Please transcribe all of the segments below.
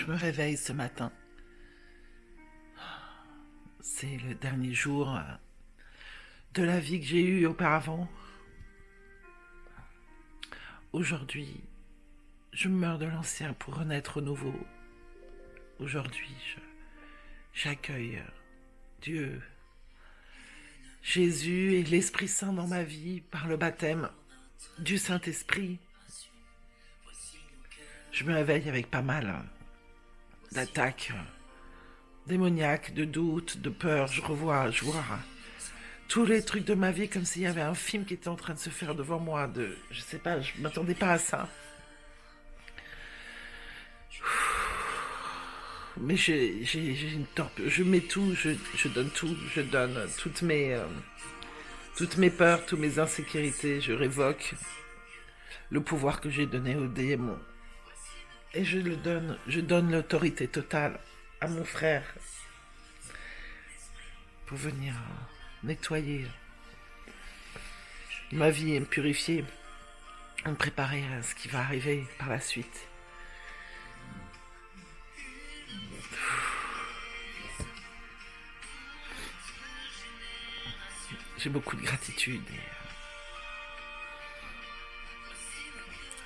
Je me réveille ce matin. C'est le dernier jour de la vie que j'ai eue auparavant. Aujourd'hui, je meurs de l'ancien pour renaître au nouveau. Aujourd'hui, j'accueille Dieu, Jésus et l'Esprit Saint dans ma vie par le baptême du Saint-Esprit. Je me réveille avec pas mal d'attaques démoniaques, de doutes, de peur. Je vois tous les trucs de ma vie comme s'il y avait un film qui était en train de se faire devant moi. Je sais pas, je m'attendais pas à ça. Mais j'ai une torpeur. Je mets tout, je donne tout, je donne toutes mes peurs, toutes mes insécurités. Je révoque le pouvoir que j'ai donné aux démons. Et je donne l'autorité totale à mon frère pour venir nettoyer ma vie et me purifier, me préparer à ce qui va arriver par la suite. J'ai beaucoup de gratitude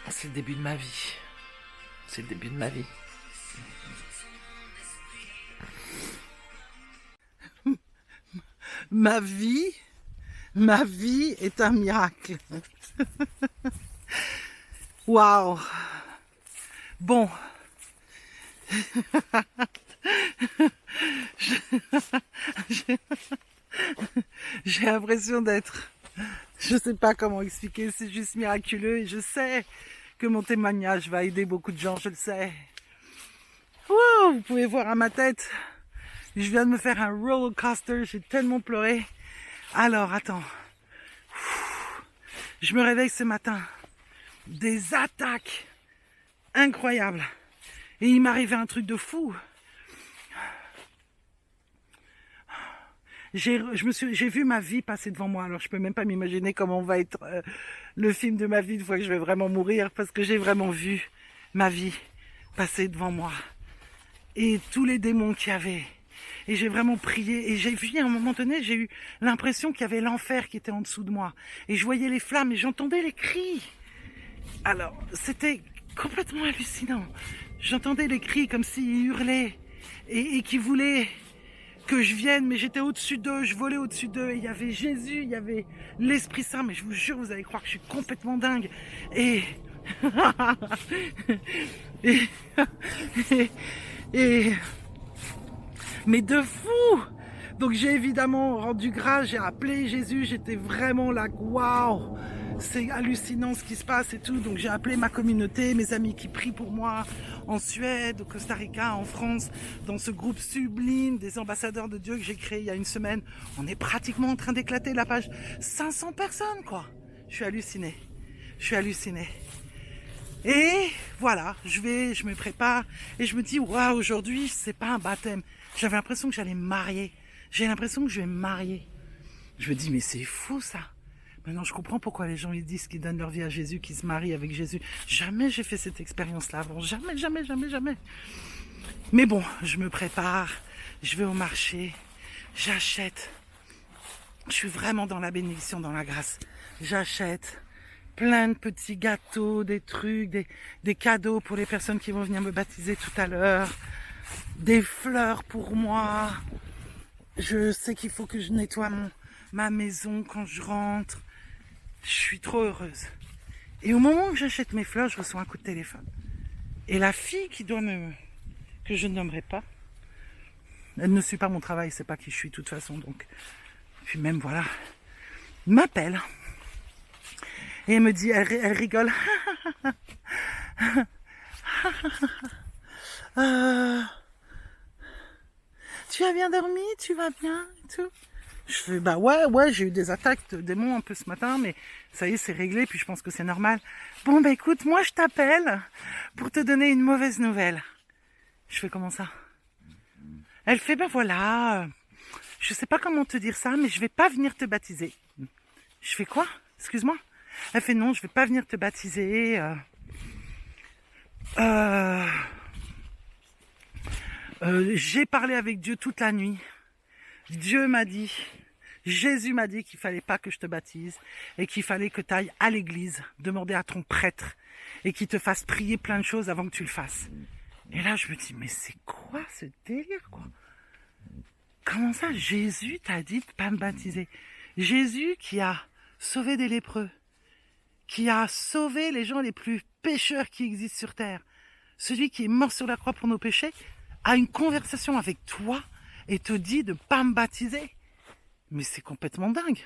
et c'est le début de ma vie. C'est le début de ma vie. Ma vie est un miracle. Waouh. Bon. J'ai l'impression d'être... Je sais pas comment expliquer, c'est juste miraculeux et je sais que mon témoignage va aider beaucoup de gens, je le sais. Wow, vous pouvez voir à ma tête, je viens de me faire un roller coaster, j'ai tellement pleuré. Alors, attends. Je me réveille ce matin. Des attaques incroyables. Et il m'arrivait un truc de fou. J'ai vu ma vie passer devant moi. Alors, je peux même pas m'imaginer comment va être le film de ma vie une fois que je vais vraiment mourir. Parce que j'ai vraiment vu ma vie passer devant moi. Et tous les démons qu'il y avait. Et j'ai vraiment prié. Et j'ai vu, à un moment donné, j'ai eu l'impression qu'il y avait l'enfer qui était en dessous de moi. Et je voyais les flammes et j'entendais les cris. Alors, c'était complètement hallucinant. J'entendais les cris comme s'ils hurlaient. Et qu'ils voulaient que je vienne. Mais j'étais au-dessus d'eux. Je volais au-dessus d'eux. Il y avait Jésus, il y avait l'Esprit Saint. Mais je vous jure, vous allez croire que je suis complètement dingue. Et... et... Mais de fou! Donc j'ai évidemment rendu grâce, j'ai appelé Jésus, j'étais vraiment là, waouh! C'est hallucinant ce qui se passe et tout. Donc j'ai appelé ma communauté, mes amis qui prient pour moi en Suède, au Costa Rica, en France, dans ce groupe sublime des ambassadeurs de Dieu que j'ai créé il y a une semaine. On est pratiquement en train d'éclater la page. 500 personnes, quoi! Je suis hallucinée. Et voilà, je me prépare et je me dis, waouh, aujourd'hui, c'est pas un baptême. J'avais l'impression que j'allais me marier. J'ai l'impression que je vais me marier. Je me dis, mais c'est fou ça. Maintenant, je comprends pourquoi les gens ils disent qu'ils donnent leur vie à Jésus, qu'ils se marient avec Jésus. Jamais j'ai fait cette expérience-là avant. Jamais. Mais bon, je me prépare. Je vais au marché. J'achète. Je suis vraiment dans la bénédiction, dans la grâce. J'achète plein de petits gâteaux, des trucs, des cadeaux pour les personnes qui vont venir me baptiser tout à l'heure. Des fleurs pour moi. Je sais qu'il faut que je nettoie ma maison quand je rentre. Je suis trop heureuse. Et au moment où j'achète mes fleurs, je reçois un coup de téléphone. Et la fille que je ne nommerai pas, elle ne suit pas mon travail, c'est pas qui je suis de toute façon. Donc, puis même voilà, m'appelle. Et elle me dit, elle rigole. Tu as bien dormi, tu vas bien et tout. Je fais, bah ouais, j'ai eu des attaques de démons un peu ce matin, mais ça y est, c'est réglé, puis je pense que c'est normal. Bon, bah écoute, moi je t'appelle pour te donner une mauvaise nouvelle. Je fais, comment ça? Elle fait, ben voilà, je sais pas comment te dire ça, mais je vais pas venir te baptiser. Je fais quoi? Excuse-moi? Elle fait, non, je vais pas venir te baptiser. J'ai parlé avec Dieu toute la nuit. Dieu m'a dit, Jésus m'a dit qu'il fallait pas que je te baptise et qu'il fallait que tu ailles à l'église, demander à ton prêtre et qu'il te fasse prier plein de choses avant que tu le fasses. Et là, je me dis, mais c'est quoi ce délire, quoi? Comment ça, Jésus t'a dit de pas me baptiser? Jésus qui a sauvé des lépreux, qui a sauvé les gens les plus pécheurs qui existent sur terre, celui qui est mort sur la croix pour nos péchés, a une conversation avec toi et te dit de pas me baptiser. Mais c'est complètement dingue.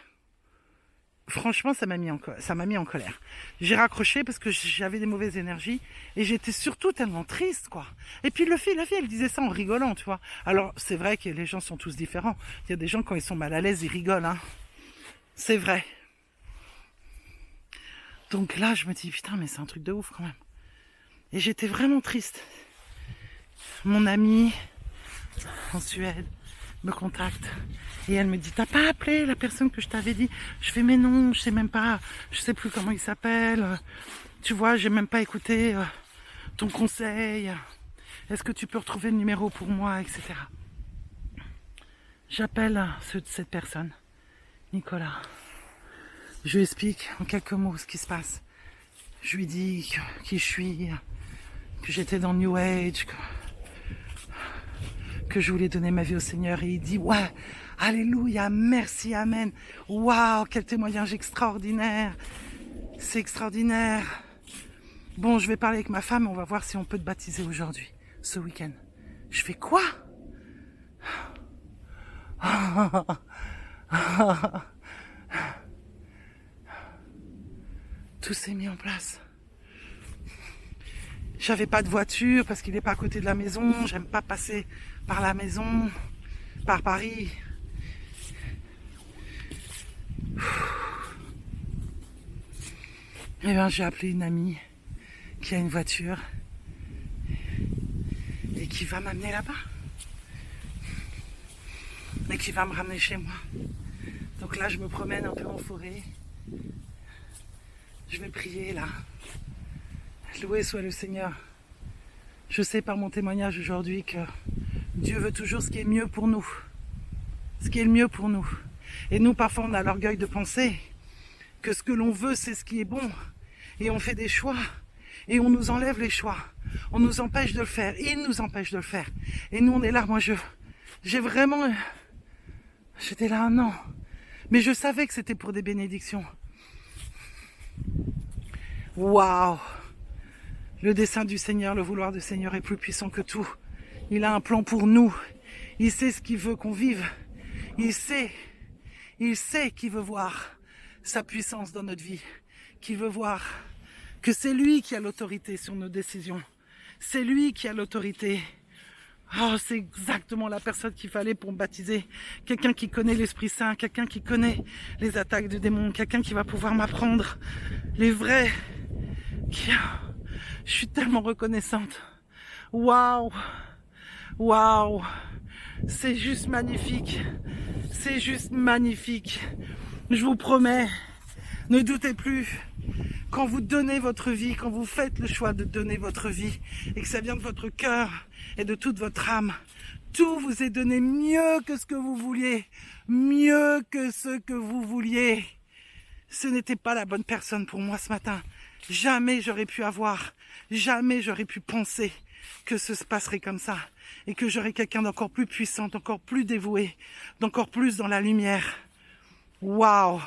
Franchement, ça m'a mis en colère. J'ai raccroché parce que j'avais des mauvaises énergies et j'étais surtout tellement triste, quoi. Et puis la fille, elle disait ça en rigolant, tu vois. Alors, c'est vrai que les gens sont tous différents. Il y a des gens, quand ils sont mal à l'aise, ils rigolent, hein. C'est vrai. Donc là, je me dis, putain, mais c'est un truc de ouf, quand même. Et j'étais vraiment triste. Mon amie, en Suède, me contacte et elle me dit, t'as pas appelé la personne que je t'avais dit? Je fais, mais non, je sais même pas, je sais plus comment il s'appelle, tu vois, j'ai même pas écouté ton conseil, est-ce que tu peux retrouver le numéro pour moi, etc. J'appelle cette personne, Nicolas. Je lui explique en quelques mots ce qui se passe. Je lui dis qui je suis, que j'étais dans le New Age, que je voulais donner ma vie au Seigneur. Et il dit, ouais, alléluia, merci, amen. Waouh, quel témoignage extraordinaire. C'est extraordinaire. Bon, je vais parler avec ma femme, on va voir si on peut te baptiser aujourd'hui, ce week-end. Je fais quoi? Tout s'est mis en place. J'avais pas de voiture parce qu'il n'est pas à côté de la maison. J'aime pas passer par la maison, par Paris. Eh bien, j'ai appelé une amie qui a une voiture et qui va m'amener là-bas. Et qui va me ramener chez moi. Donc là, je me promène un peu en forêt. Je vais prier là. Loué soit le Seigneur. Je sais par mon témoignage aujourd'hui que Dieu veut toujours ce qui est mieux pour nous. Ce qui est le mieux pour nous. Et nous, parfois, on a l'orgueil de penser que ce que l'on veut, c'est ce qui est bon. Et on fait des choix. Et on nous enlève les choix. On nous empêche de le faire. Il nous empêche de le faire. Et nous, on est là. Moi, j'ai vraiment... J'étais là un an. Mais je savais que c'était pour des bénédictions. Waouh! Le dessein du Seigneur, le vouloir du Seigneur est plus puissant que tout. Il a un plan pour nous. Il sait ce qu'il veut qu'on vive. Il sait qu'il veut voir sa puissance dans notre vie. Qu'il veut voir que c'est lui qui a l'autorité sur nos décisions. C'est lui qui a l'autorité. Oh, c'est exactement la personne qu'il fallait pour me baptiser. Quelqu'un qui connaît l'Esprit Saint, quelqu'un qui connaît les attaques du démon, quelqu'un qui va pouvoir m'apprendre les vrais. Je suis tellement reconnaissante. Waouh! Waouh! C'est juste magnifique. C'est juste magnifique. Je vous promets, ne doutez plus. Quand vous donnez votre vie, quand vous faites le choix de donner votre vie, et que ça vient de votre cœur et de toute votre âme, tout vous est donné mieux que ce que vous vouliez. Mieux que ce que vous vouliez. Ce n'était pas la bonne personne pour moi ce matin. Jamais j'aurais pu avoir, jamais j'aurais pu penser que ce se passerait comme ça. Et que j'aurais quelqu'un d'encore plus puissant, d'encore plus dévoué, d'encore plus dans la lumière. Waouh!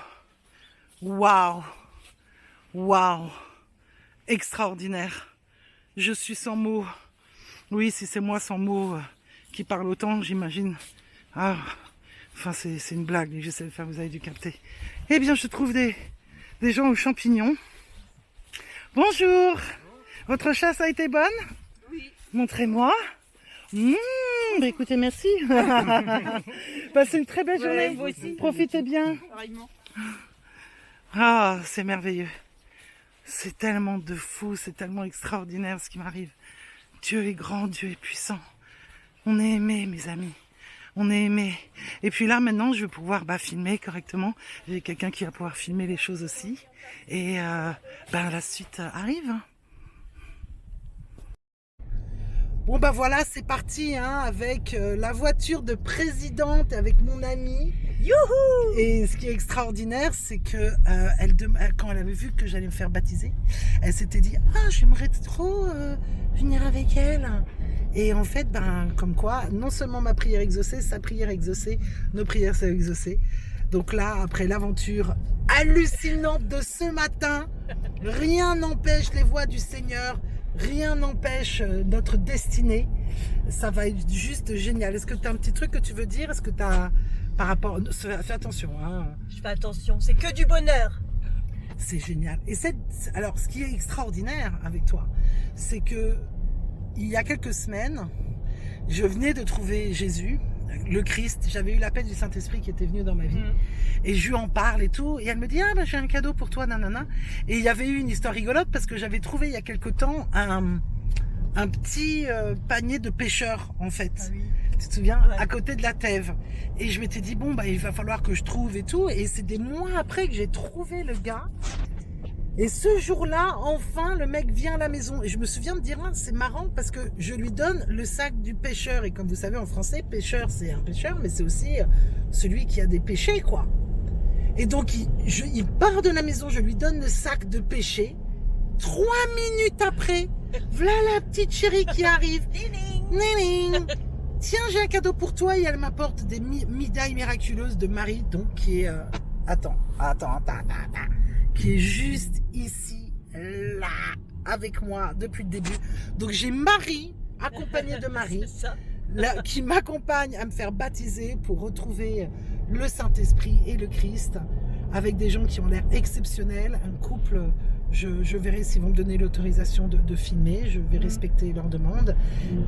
Waouh! Waouh! Extraordinaire. Je suis sans mots. Oui, si c'est moi sans mots qui parle autant, j'imagine. Ah, enfin, c'est une blague, j'essaie de faire, vous avez dû capter. Eh bien, je trouve des gens aux champignons. Bonjour. Votre chasse a été bonne? Oui. Montrez-moi. Bah écoutez, merci. Passez une très belle journée. Vous aussi. Profitez bien. Pareillement. Ah, c'est merveilleux. C'est tellement de fou, c'est tellement extraordinaire ce qui m'arrive. Dieu est grand, Dieu est puissant. On est aimé, mes amis. On est aimé. Et puis là, maintenant, je vais pouvoir filmer correctement. J'ai quelqu'un qui va pouvoir filmer les choses aussi. Et la suite arrive. Bon bah voilà, c'est parti hein, avec la voiture de présidente, avec mon amie. Youhou! Et ce qui est extraordinaire, c'est que quand elle avait vu que j'allais me faire baptiser, elle s'était dit ah j'aimerais trop venir avec elle. Et en fait, ben comme quoi, non seulement ma prière exaucée, sa prière exaucée, nos prières sont exaucées. Donc là, après l'aventure hallucinante de ce matin, rien n'empêche les voies du Seigneur. Rien n'empêche notre destinée. Ça va être juste génial. Est-ce que tu as un petit truc que tu veux dire? Est-ce que tu as par rapport... Fais attention. Hein. Je fais attention, c'est que du bonheur. C'est génial. Et alors, ce qui est extraordinaire avec toi, c'est que il y a quelques semaines, je venais de trouver Jésus, le Christ. J'avais eu l'appel du Saint-Esprit qui était venu dans ma vie. Et je lui en parle et tout. Et elle me dit, ah ben j'ai un cadeau pour toi, nanana. Et il y avait eu une histoire rigolote parce que j'avais trouvé il y a quelque temps un petit panier de pêcheurs, en fait. Ah oui. Tu te souviens? Ouais. À côté de la Tève. Et je m'étais dit, bon, bah, il va falloir que je trouve et tout. Et c'est des mois après que j'ai trouvé le gars. Et ce jour-là, enfin, le mec vient à la maison. Et je me souviens de dire, ah, c'est marrant parce que je lui donne le sac du pêcheur. Et comme vous savez, en français, pêcheur, c'est un pêcheur, mais c'est aussi celui qui a des péchés, quoi. Et donc, il part de la maison, je lui donne le sac de pêcher. 3 minutes après, voilà la petite chérie qui arrive. Néning. Tiens, j'ai un cadeau pour toi. Et elle m'apporte des médailles miraculeuses de Marie, donc qui est... Attends. Qui est juste ici, là, avec moi depuis le début. Donc j'ai Marie, accompagnée de Marie, ça. Là, qui m'accompagne à me faire baptiser pour retrouver le Saint-Esprit et le Christ, avec des gens qui ont l'air exceptionnels, un couple, je verrai s'ils vont me donner l'autorisation de filmer, je vais respecter leur demande,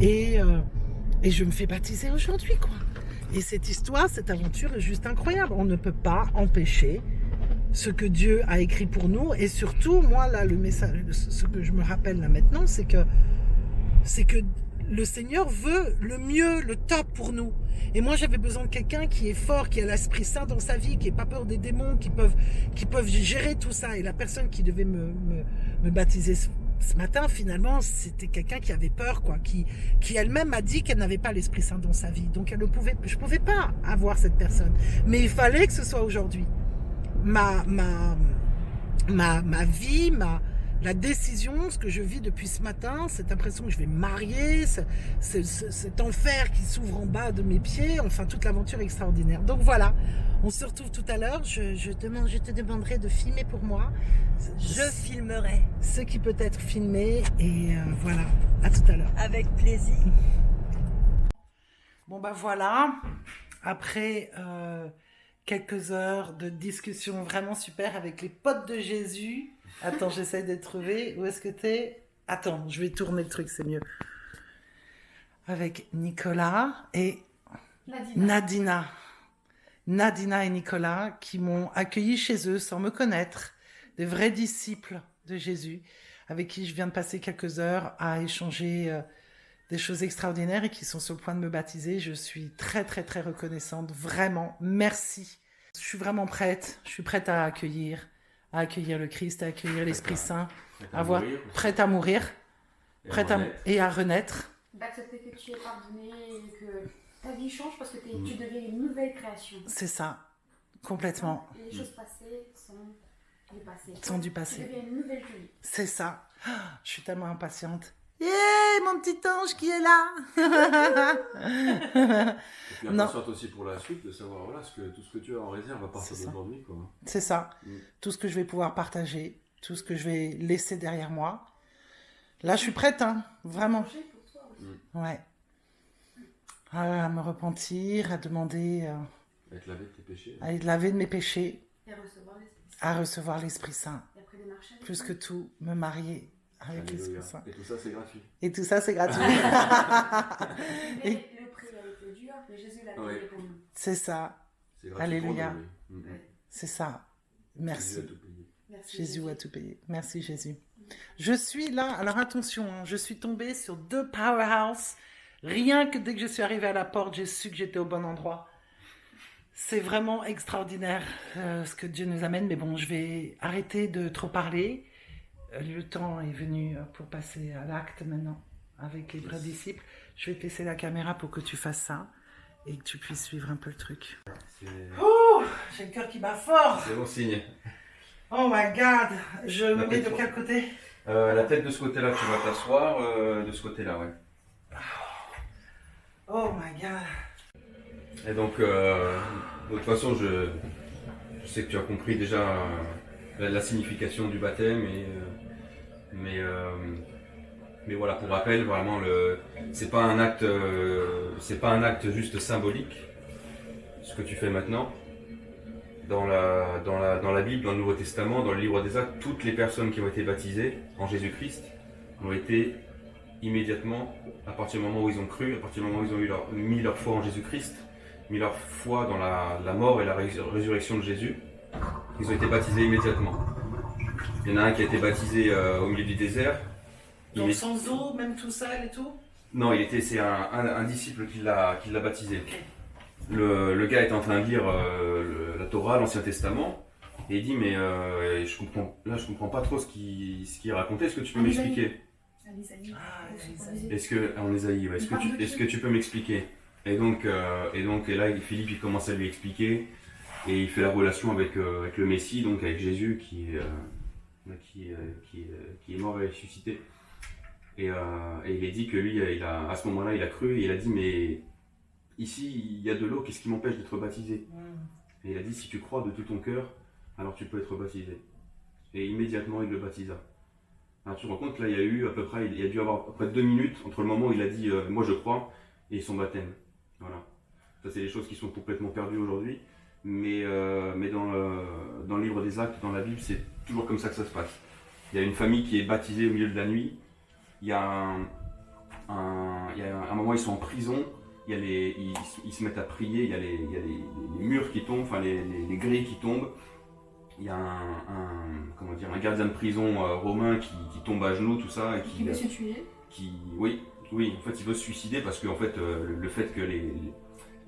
et je me fais baptiser aujourd'hui, quoi. Et cette histoire, cette aventure est juste incroyable. On ne peut pas empêcher ce que Dieu a écrit pour nous, et surtout, moi, là, le message, ce que je me rappelle là maintenant, c'est que le Seigneur veut le mieux, le top pour nous. Et moi, j'avais besoin de quelqu'un qui est fort, qui a l'Esprit Saint dans sa vie, qui n'a pas peur des démons, qui peuvent gérer tout ça. Et la personne qui devait me baptiser ce matin, finalement, c'était quelqu'un qui avait peur, quoi, qui elle-même a dit qu'elle n'avait pas l'Esprit Saint dans sa vie. Donc, je ne pouvais pas avoir cette personne. Mais il fallait que ce soit aujourd'hui. Ma vie, la décision, ce que je vis depuis ce matin, cette impression que je vais me marier, cet enfer qui s'ouvre en bas de mes pieds, enfin toute l'aventure extraordinaire. Donc voilà, on se retrouve tout à l'heure. Je te demanderai de filmer pour moi. Je filmerai. Ce qui peut être filmé, et voilà, à tout à l'heure. Avec plaisir. Bon bah voilà, après quelques heures de discussion vraiment super avec les potes de Jésus. Attends, j'essaie de trouver. Où est-ce que t'es? Attends, je vais tourner le truc, c'est mieux. Avec Nicolas et Nadina. Nadina et Nicolas qui m'ont accueilli chez eux sans me connaître. Des vrais disciples de Jésus avec qui je viens de passer quelques heures à échanger des choses extraordinaires et qui sont sur le point de me baptiser. Je suis très, très, très reconnaissante. Vraiment, merci. Je suis vraiment prête. Je suis prête à accueillir le Christ, à accueillir l'Esprit Saint, prête à mourir, et à renaître. D'accepter que tu es pardonné et que ta vie change parce que tu deviens une nouvelle création. C'est ça, complètement. Et les choses passées sont du passé. Du passé. Tu deviens une nouvelle vie. C'est ça. Ah, je suis tellement impatiente. Yeah, mon petit ange qui est là. Et puis impatiente aussi pour la suite de savoir voilà, tout ce que tu as en réserve à partir d'aujourd'hui. C'est ça. Tout ce que je vais pouvoir partager, tout ce que je vais laisser derrière moi. Là, je suis prête, hein, vraiment. Pour toi aussi. Ouais. À me repentir, à demander... à être lavé de tes péchés. À être lavé de mes péchés. Et recevoir l'Esprit Saint. À recevoir l'Esprit Saint. Et après démarcher avec Plus que tout, me marier avec l'Esprit Saint. Et tout ça, c'est gratuit. Et tout ça, c'est gratuit. Mais le prix a été dur, mais Jésus l'a payé pour nous. C'est ça. C'est gratuit. Alléluia. Pour nous, oui. C'est ça. Merci. Jésus a tout payé. Merci Jésus a tout payé. Merci Jésus. Je suis là. Alors attention, hein, je suis tombée sur 2 powerhouses. Rien que dès que je suis arrivée à la porte, j'ai su que j'étais au bon endroit. C'est vraiment extraordinaire ce que Dieu nous amène. Mais bon, je vais arrêter de trop parler. Le temps est venu pour passer à l'acte maintenant. avec les vrais disciples. Je vais te laisser la caméra pour que tu fasses ça et que tu puisses suivre un peu le truc. Oh, j'ai le cœur qui bat fort. C'est bon signe. Oh my God. Je me mets de quel côté? La tête de ce côté-là, tu vas t'asseoir, de ce côté-là, ouais. Oh my God. Et donc, de toute façon, je sais que tu as compris déjà la signification du baptême, mais voilà, pour rappel, vraiment, c'est pas un acte juste symbolique, ce que tu fais maintenant. Dans la Bible, dans le Nouveau Testament, dans le livre des Actes, toutes les personnes qui ont été baptisées en Jésus-Christ ont été immédiatement, à partir du moment où ils ont cru, à partir du moment où ils ont mis leur foi en Jésus-Christ, mis leur foi dans la mort et la résurrection de Jésus, ils ont été baptisés immédiatement. Il y en a un qui a été baptisé au milieu du désert. Donc sans eau, même tout seul et tout? Non, c'est un disciple qui l'a baptisé. Le gars est en train de lire la Torah, l'Ancien Testament, et il dit mais je comprends pas trop ce qu'il racontait. Est-ce que tu peux m'expliquer? Est-ce que tu peux m'expliquer? Et là Philippe il commence à lui expliquer et il fait la relation avec le Messie, donc avec Jésus qui est mort et ressuscité. Et il est dit que lui à ce moment-là il a cru et il a dit mais ici, il y a de l'eau, qu'est-ce qui m'empêche d'être baptisé? Et il a dit, si tu crois de tout ton cœur, alors tu peux être baptisé. Et immédiatement, il le baptisa. Alors tu te rends compte, là, il y a eu à peu près, il y a dû avoir à peu près 2 minutes entre le moment où il a dit, moi je crois, et son baptême. Voilà. Ça, c'est des choses qui sont complètement perdues aujourd'hui. Mais dans le livre des Actes, dans la Bible, c'est toujours comme ça que ça se passe. Il y a une famille qui est baptisée au milieu de la nuit. Il y a un moment, ils sont en prison. Ils se mettent à prier, il y a les murs qui tombent, enfin les grilles qui tombent. Il y a un gardien de prison romain qui tombe à genoux, tout ça. Et qui veut se tuer. Oui, en fait il veut se suicider parce que en fait, le fait que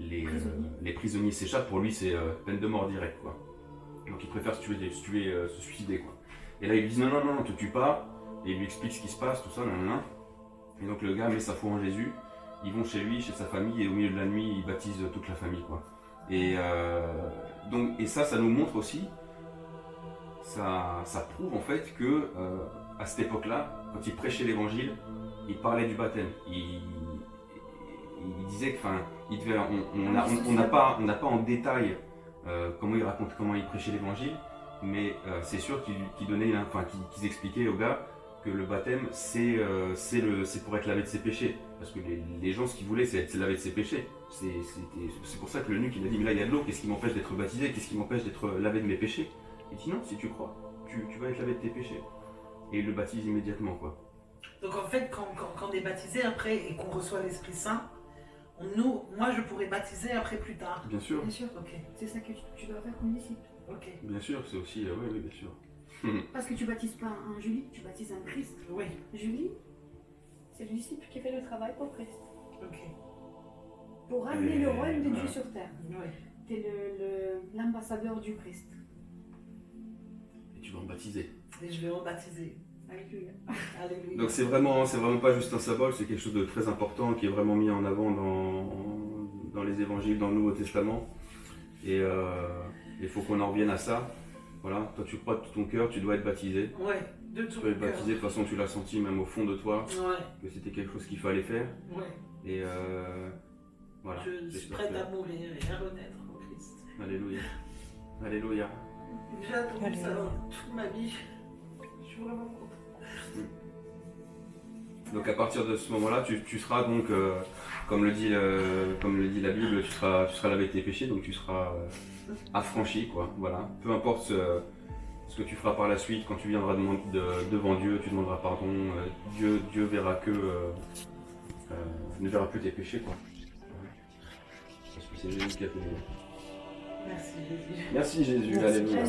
les prisonniers s'échappent, pour lui c'est peine de mort directe, quoi. Donc il préfère se suicider, quoi. Et là ils lui disent non, ne te tue pas, et il lui explique ce qui se passe, tout ça, nan. Et donc le gars met sa foi en Jésus. Ils vont chez lui, chez sa famille, et au milieu de la nuit, ils baptisent toute la famille, quoi. Et ça nous montre aussi, ça prouve en fait que à cette époque-là, quand il prêchait l'évangile, il parlait du baptême. Il disait que, on n'a pas en détail comment il prêchait l'évangile, mais c'est sûr qu'ils expliquaient aux gars que le baptême c'est pour être lavé de ses péchés, parce que les gens ce qu'ils voulaient c'est être lavé de ses péchés. C'est pour ça que l'eunuque il a dit mais là il y a de l'eau, qu'est-ce qui m'empêche d'être baptisé, qu'est-ce qui m'empêche d'être lavé de mes péchés? Il dit non, si tu crois, tu vas être lavé de tes péchés. Et il le baptise immédiatement, quoi. Donc en fait quand on est baptisé après et qu'on reçoit l'Esprit Saint, moi je pourrais baptiser après plus tard. Bien sûr. Bien sûr, ok. C'est ça que tu dois faire comme disciple. Ok. Bien sûr, c'est aussi, oui, bien sûr. Parce que tu baptises pas un Julie, tu baptises un Christ. Oui. Julie, c'est le disciple qui fait le travail pour Christ. Ok. Pour ramener le royaume de Dieu sur terre. Oui. Tu es l'ambassadeur du Christ. Et tu vas en baptiser. Et je vais rebaptiser. Alléluia. Alléluia. Donc c'est vraiment pas juste un symbole, c'est quelque chose de très important qui est vraiment mis en avant dans les évangiles, dans le Nouveau Testament. Et il faut qu'on en revienne à ça. Voilà, toi tu crois de tout ton cœur, tu dois être baptisé. Ouais, de tout Tu dois être mon cœur. baptisé, de toute façon tu l'as senti même au fond de toi, Ouais, que c'était quelque chose qu'il fallait faire. ouais. Et voilà. Je suis j'espère prête que- à mourir et à renaître en Christ. Alléluia. Alléluia. J'ai attendu ça toute ma vie. Je suis vraiment contente. Donc à partir de ce moment-là, tu seras donc, comme le dit la Bible, tu seras lavé de tes péchés, donc tu seras affranchi, quoi. Voilà. Peu importe ce que tu feras par la suite, quand tu viendras devant Dieu, tu demanderas pardon. Dieu verra ne verra plus tes péchés, quoi. Parce que c'est Jésus qui a fait. Merci Jésus. Merci Jésus. Alléluia.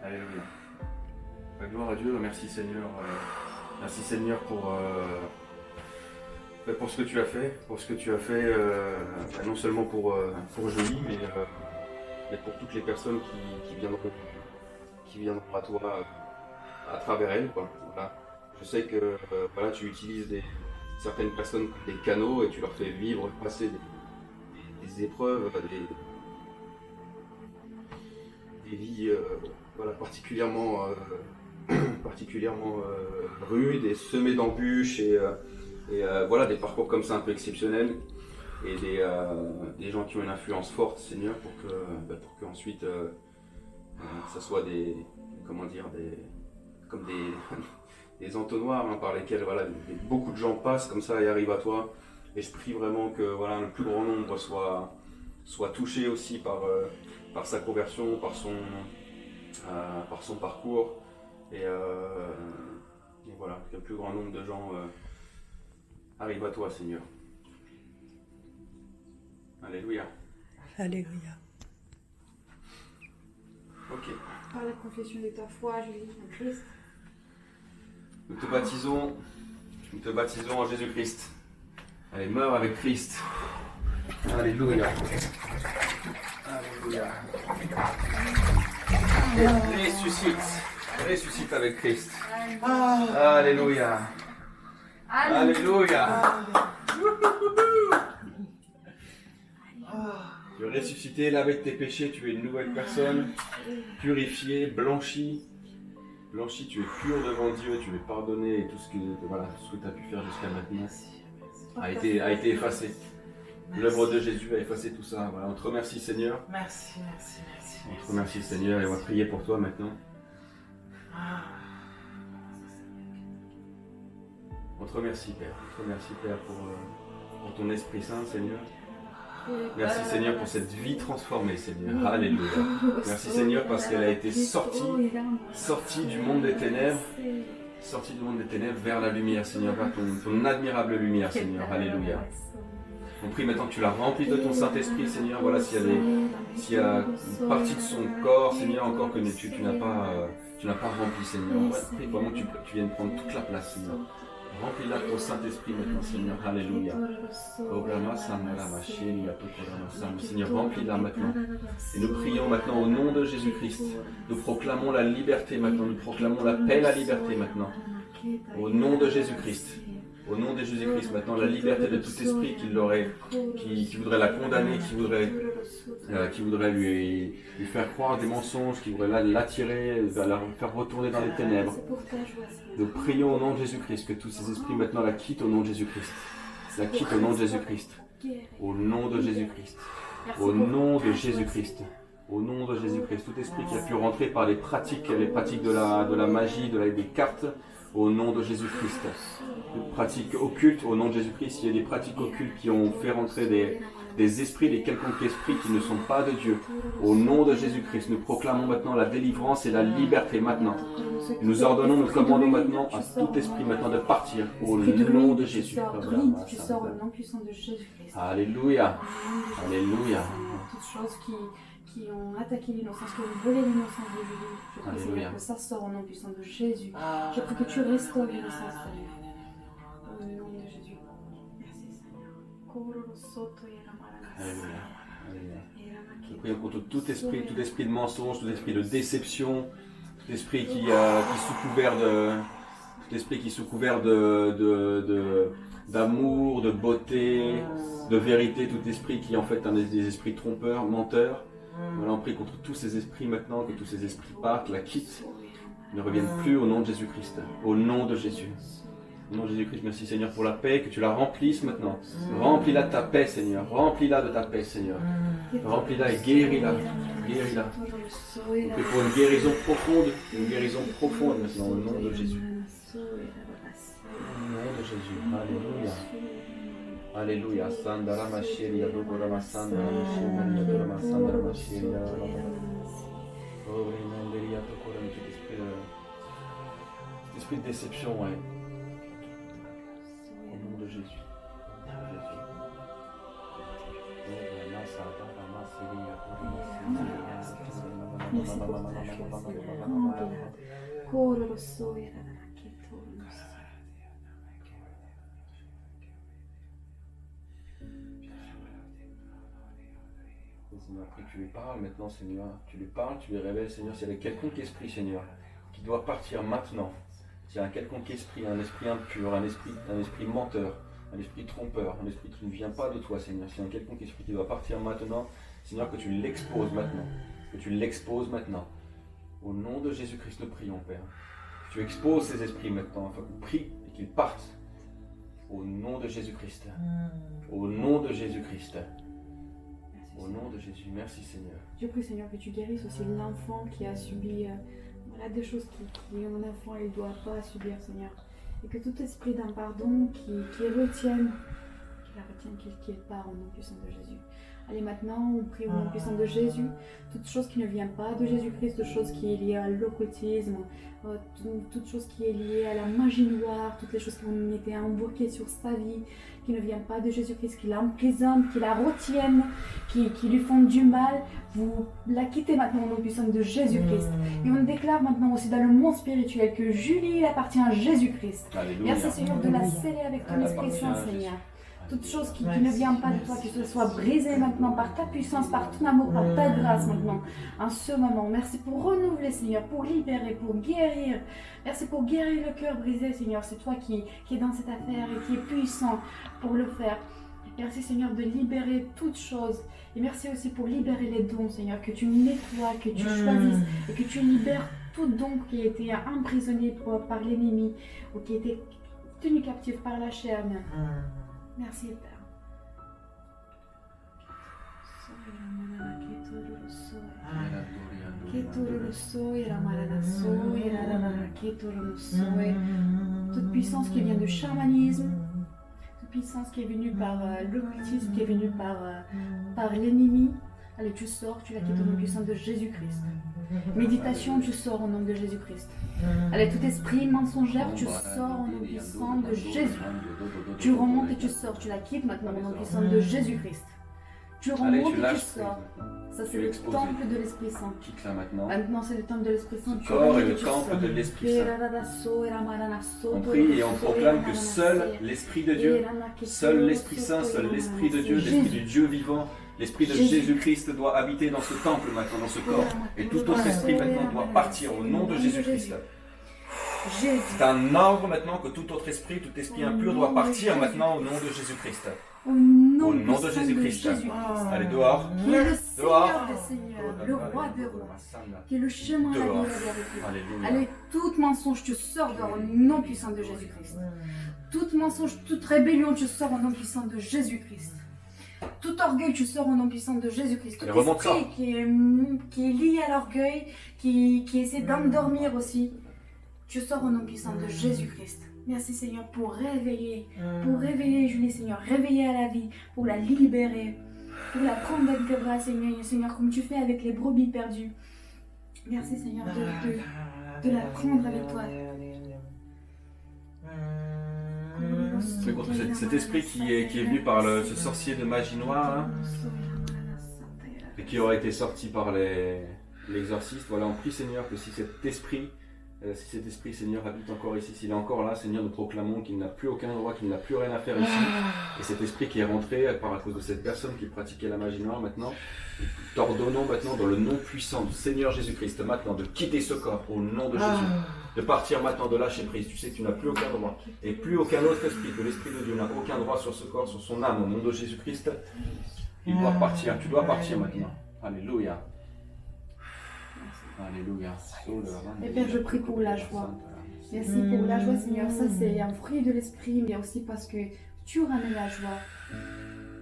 Alléluia. Gloire à Dieu, merci Seigneur. Merci Seigneur pour ce que tu as fait, non seulement pour Jolie, mais pour toutes les personnes qui viendront à toi à travers elle, quoi. Voilà. Je sais que voilà, tu utilises certaines personnes comme des canaux et tu leur fais vivre, passer des épreuves, des vies voilà, particulièrement, particulièrement rudes et semées d'embûches et voilà, des parcours comme ça un peu exceptionnels et des gens qui ont une influence forte, Seigneur, pour que ensuite ça soit comment dire, comme des entonnoirs hein, par lesquels voilà, beaucoup de gens passent comme ça et arrivent à toi. Et je prie vraiment que voilà, le plus grand nombre soit touché aussi par sa conversion, par son parcours. Et voilà, que le plus grand nombre de gens arrivent à toi, Seigneur. Alléluia. Alléluia. Ok. Par la confession de ta foi, Julie, en Christ. Nous te baptisons en Jésus-Christ. Allez, meurs avec Christ. Alléluia. Alléluia. Et ressuscite avec Christ. Alléluia. Alléluia. Tu es ressuscité, lavé de tes péchés, tu es une nouvelle personne, purifié, blanchi. Blanchi, tu es pur devant Dieu, tu es pardonné et tout ce que tu as pu faire jusqu'à maintenant a été effacé. L'œuvre de Jésus a effacé tout ça. Voilà, on te remercie Seigneur. Merci. On te remercie Seigneur et on va prier pour toi maintenant. On te remercie Père. On te remercie Père pour ton Esprit Saint Seigneur. Merci Seigneur pour cette vie transformée Seigneur. Alléluia. Merci Seigneur parce qu'elle a été sortie du monde des ténèbres. Sortie du monde des ténèbres vers la lumière Seigneur, vers ton admirable lumière Seigneur. Alléluia. On prie maintenant que tu la remplis de ton Saint-Esprit Seigneur. Voilà s'il y a une partie de son corps Seigneur encore que tu n'as pas rempli Seigneur. On prie vraiment que tu viennes prendre toute la place Seigneur. Remplis-la de ton Saint-Esprit maintenant, Seigneur. Alléluia. Seigneur, remplis-la maintenant. Et nous prions maintenant au nom de Jésus-Christ. Nous proclamons la liberté maintenant. Nous proclamons la paix, la liberté maintenant. Au nom de Jésus-Christ. Au nom de Jésus-Christ maintenant, la liberté de tout esprit qui voudrait la condamner, qui voudrait lui faire croire des mensonges, qui voudrait l'attirer, la faire retourner dans les ténèbres. Nous prions au nom de Jésus-Christ que tous ces esprits maintenant la quittent au nom de Jésus-Christ. La quittent au nom de Jésus-Christ. Au nom de Jésus-Christ. Au nom de Jésus-Christ. Au nom de Jésus-Christ. Tout esprit qui a pu rentrer par les pratiques de la magie, des cartes, au nom de Jésus-Christ. Des pratiques occultes, au nom de Jésus-Christ. Il y a des pratiques occultes qui ont fait rentrer des esprits, des quelconques esprits qui ne sont pas de Dieu. Au nom de Jésus-Christ, nous proclamons maintenant la délivrance et la liberté maintenant. Nous ordonnons, nous commandons maintenant à tout esprit maintenant de partir au nom de Jésus. Tu sors au nom puissant de Jésus-Christ. Alléluia. Alléluia. Toutes choses qui ont attaqué l'innocence, qui ont volé l'innocence de Julie. Je prie Seigneur que ça sort au nom puissant de Jésus. Je prie que tu restaures l'innocence, Seigneur. Au nom de Jésus. Merci Seigneur. Alléluia. Alléluia. Nous prions pour tout esprit de mensonge, tout esprit de déception, tout esprit qui sous couvert d'amour, de beauté, de vérité, tout esprit qui en fait est des esprits trompeurs, menteurs. Voilà, on prie contre tous ces esprits maintenant, que tous ces esprits partent, la quittent, ne reviennent plus au nom de Jésus-Christ, au nom de Jésus. Au nom de Jésus-Christ, merci Seigneur pour la paix, que tu la remplisses maintenant. Remplis-la de ta paix Seigneur, remplis-la de ta paix Seigneur. Remplis-la et guéris-la, guéris-la. On prie pour une guérison profonde maintenant, au nom de Jésus. Au nom de Jésus, alléluia. Alléluia. Sandara Machelia, Dogorama Sandara Machelia, Dogorama Sandara Machelia. Oh, Rimanderia, Tokoram, cet esprit de déception, ouais. Au nom de Jésus. Seigneur, après tu lui parles maintenant, Seigneur. Tu lui parles, tu lui révèles, Seigneur, s'il y avait quelconque esprit, Seigneur, qui doit partir maintenant. S'il y a un quelconque esprit impur, un esprit menteur, un esprit trompeur, un esprit qui ne vient pas de toi, Seigneur, s'il y a un quelconque esprit qui doit partir maintenant, Seigneur, que tu l'exposes maintenant, que tu l'exposes maintenant. Au nom de Jésus-Christ, nous prions, Père. Que tu exposes ces esprits maintenant, afin qu'on prie et qu'ils partent. Au nom de Jésus-Christ. Au nom de Jésus-Christ. Au nom de Jésus. Merci, Seigneur. Je prie, Seigneur, que tu guérisses aussi l'enfant qui a subi voilà, des choses un enfant ne doit pas subir, Seigneur. Et que tout esprit d'un pardon qui retienne, qu'il part au nom puissant de Jésus. Allez, maintenant, on prie au nom puissant de Jésus. Toute chose qui ne vient pas de Jésus-Christ, toute chose qui est liée à l'occultisme, toute chose qui est liée à la magie noire, toutes les choses qui ont été embourquées sur sa vie, qui ne viennent pas de Jésus-Christ, qui l'emprisonnent, qui la retiennent, qui lui font du mal, vous la quittez maintenant au nom puissant de Jésus-Christ. Et on déclare maintenant aussi dans le monde spirituel que Julie, il appartient à Jésus-Christ. Merci, Seigneur, de la sceller avec ton Esprit Saint, Seigneur. Toute chose qui ne vient pas de toi, que ce soit brisée maintenant par ta puissance, par ton amour, par ta grâce maintenant, en ce moment. Merci pour renouveler, Seigneur, pour libérer, pour guérir. Merci pour guérir le cœur brisé, Seigneur. C'est toi qui es dans cette affaire et qui est puissant pour le faire. Merci, Seigneur, de libérer toutes choses. Et merci aussi pour libérer les dons, Seigneur, que tu nettoies, que tu choisisses et que tu libères tout don qui a été emprisonné par l'ennemi ou qui a été tenu captif par la chair. Merci, Père. Toute puissance qui vient du chamanisme, toute puissance qui est venue par l'occultisme, qui est venue par l'ennemi. Allez, tu sors, tu la quittes au nom puissant de Jésus-Christ. Méditation, tu sors au nom de Jésus-Christ. Allez, tout esprit mensongère, tu sors au nom puissant de Jésus. Tu remontes et tu sors, tu la quittes maintenant au nom puissant de Jésus-Christ. Tu remontes et tu sors. Ça, c'est le temple de l'Esprit Saint. Quitte-la maintenant. Maintenant, c'est le temple de l'Esprit Saint. Ce corps est le temple de l'Esprit Saint. On prie et on proclame que seul l'Esprit de Dieu, seul l'Esprit Saint, seul l'Esprit de Dieu, l'Esprit du Dieu vivant, l'Esprit de Jésus-Christ doit habiter dans ce temple maintenant, dans ce corps. Et tout autre esprit maintenant doit partir au nom de Jésus-Christ. C'est un ordre maintenant que tout autre esprit, tout esprit impur doit partir maintenant au nom de Jésus-Christ. Au nom de Jésus-Christ. Allez, dehors. Qui est le Seigneur des Seigneurs, le Roi des Rois, qui est le chemin, la vie et la vérité. Alléluia. Allez, tout mensonge, tu sors dehors au nom puissant de Jésus-Christ. Tout mensonge, toute rébellion, tu sors au nom puissant de Jésus-Christ. Tout orgueil, tu sors au nom puissant de Jésus-Christ. Tout esprit qui est lié à l'orgueil, qui essaie d'endormir aussi, tu sors au nom puissant de Jésus-Christ. Merci, Seigneur, pour réveiller Julie, Seigneur, réveiller à la vie, pour la libérer, pour la prendre dans tes bras, Seigneur, comme tu fais avec les brebis perdues. Merci, Seigneur, de la prendre avec toi. C'est contre cet esprit qui est venu par ce sorcier de magie noire, hein, et qui aurait été sorti par l'exorciste. Voilà, on prie, Seigneur, que si cet esprit, Seigneur, habite encore ici, s'il est encore là, Seigneur, nous proclamons qu'il n'a plus aucun droit, qu'il n'a plus rien à faire ici. Et cet esprit qui est rentré à cause de cette personne qui pratiquait la magie noire maintenant, t'ordonnons maintenant dans le nom puissant du Seigneur Jésus-Christ, maintenant de quitter ce corps au nom de Jésus, de partir maintenant, de lâcher prise. Tu sais que tu n'as plus aucun droit, et plus aucun autre esprit, que l'Esprit de Dieu n'a aucun droit sur ce corps, sur son âme, au nom de Jésus-Christ. Il doit partir, tu dois partir maintenant. Alléluia. Alléluia. Et Père, je prie pour la joie. Merci pour la joie, Seigneur. Ça, c'est un fruit de l'esprit, mais aussi parce que tu ramènes la joie.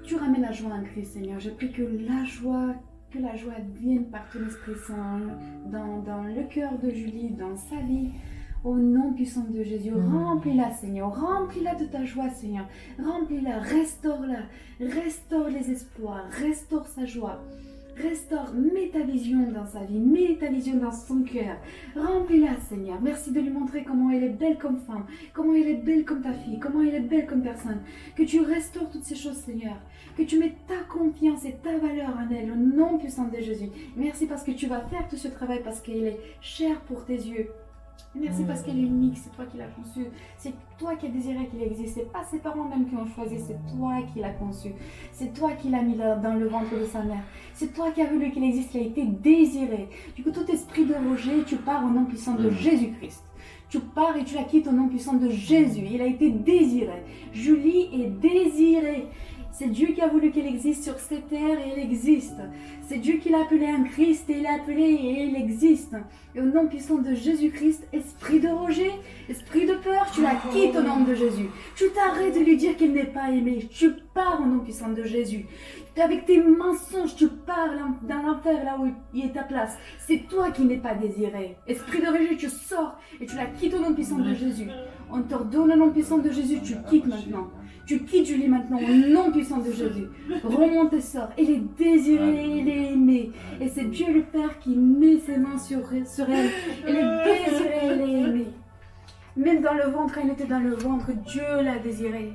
Tu ramènes la joie en Christ, Seigneur. Je prie que la joie vienne par ton Esprit Saint dans le cœur de Julie, dans sa vie. Au nom puissant de Jésus, remplis-la, Seigneur. Remplis-la de ta joie, Seigneur. Remplis-la, restaure-la. Restaure les espoirs, restaure sa joie. Restaure, mets ta vision dans sa vie, mets ta vision dans son cœur. Remplis-la, Seigneur. Merci de lui montrer comment elle est belle comme femme, comment elle est belle comme ta fille, comment elle est belle comme personne. Que tu restaures toutes ces choses, Seigneur. Que tu mets ta confiance et ta valeur en elle, au nom puissant de Jésus. Merci parce que tu vas faire tout ce travail, parce qu'elle est chère pour tes yeux. Merci parce qu'elle est unique, c'est toi qui l'as conçue, c'est toi qui as désiré qu'il existe, c'est pas ses parents même qui ont choisi, c'est toi qui l'as conçu, c'est toi qui l'as mis dans le ventre de sa mère, c'est toi qui as voulu qu'il existe, qui a été désiré. Du coup, tout esprit de rejet, tu pars au nom puissant de Jésus-Christ. Tu pars et tu la quittes au nom puissant de Jésus. Il a été désiré. Julie est désirée. C'est Dieu qui a voulu qu'elle existe sur cette terre et elle existe. C'est Dieu qui l'a appelée un Christ et il l'a appelée et elle existe. Et au nom puissant de Jésus-Christ, esprit de rejet, esprit de peur, tu la quittes au nom de Jésus. Tu t'arrêtes de lui dire qu'elle n'est pas aimée. Tu pars au nom puissant de Jésus. Avec tes mensonges, tu pars dans l'enfer là où il est ta place. C'est toi qui n'es pas désiré. Esprit de rejet, tu sors et tu la quittes au nom puissant de Jésus. On t'ordonne au nom puissant de Jésus, tu quittes maintenant. Tu quittes Julie maintenant au nom puissant de Jésus. Remonte et sors. Elle est désirée, elle est aimée. Et c'est Dieu le Père qui met ses mains sur elle. Elle est désirée, elle est aimée. Même dans le ventre, elle était dans le ventre. Dieu l'a désirée.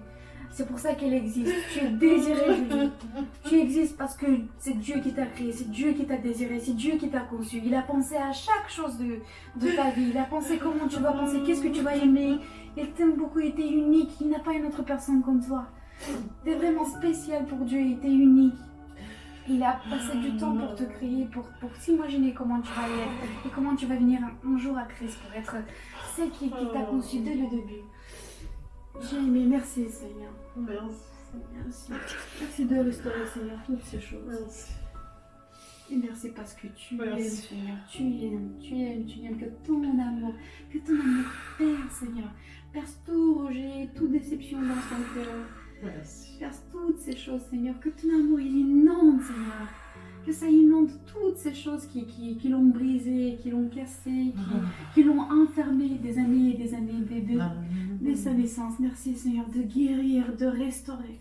C'est pour ça qu'elle existe. Tu es désirée, Julie. Tu existes parce que c'est Dieu qui t'a créé, c'est Dieu qui t'a désiré, c'est Dieu qui t'a conçu. Il a pensé à chaque chose de ta vie. Il a pensé comment tu vas penser, qu'est-ce que tu vas aimer. Il t'aime beaucoup, il était unique. Il n'a pas une autre personne comme toi. Tu es vraiment spécial pour Dieu, il était unique. Il a passé du temps pour te créer, pour s'imaginer comment tu vas être et comment tu vas venir un jour à Christ pour être celle qui t'a conçu dès le début. J'ai aimé, merci Seigneur. Merci. Merci de restaurer Seigneur toutes ces choses. Merci. Et merci parce que tu aimes Seigneur, tu aimes que ton amour perce Seigneur, perce tout rejet, toute déception dans son cœur. Merci. Perce toutes ces choses Seigneur, que ton amour il inonde Seigneur. Que ça inonde toutes ces choses qui l'ont brisé, qui l'ont cassé, qui l'ont enfermé des années et des années, dès sa naissance. Merci Seigneur de guérir, de restaurer.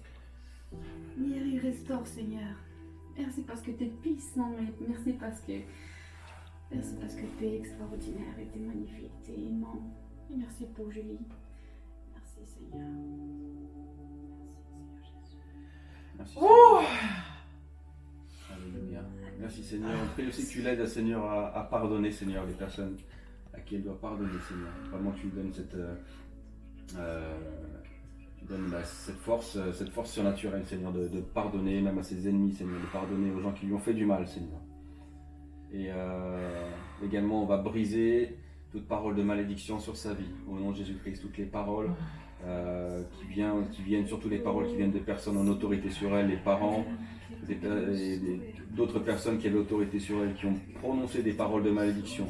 Guérir, restaure Seigneur. Merci parce que tu es puissant et merci parce que tu es extraordinaire et tu es magnifique, tu es aimant. Et merci pour Julie. Merci Seigneur. Merci Oh Seigneur. Alléluia. Merci Seigneur. On prie aussi que tu l'aides, Seigneur, à pardonner, Seigneur, les personnes à qui elle doit pardonner, Seigneur. Vraiment, tu lui donnes cette force surnaturelle, Seigneur, de pardonner même à ses ennemis, Seigneur, de pardonner aux gens qui lui ont fait du mal, Seigneur. Et également, on va briser toute parole de malédiction sur sa vie, au nom de Jésus-Christ, toutes les paroles qui viennent, surtout les paroles qui viennent de personnes en autorité sur elle, les parents, d'autres personnes qui avaient autorité sur elle, qui ont prononcé des paroles de malédiction,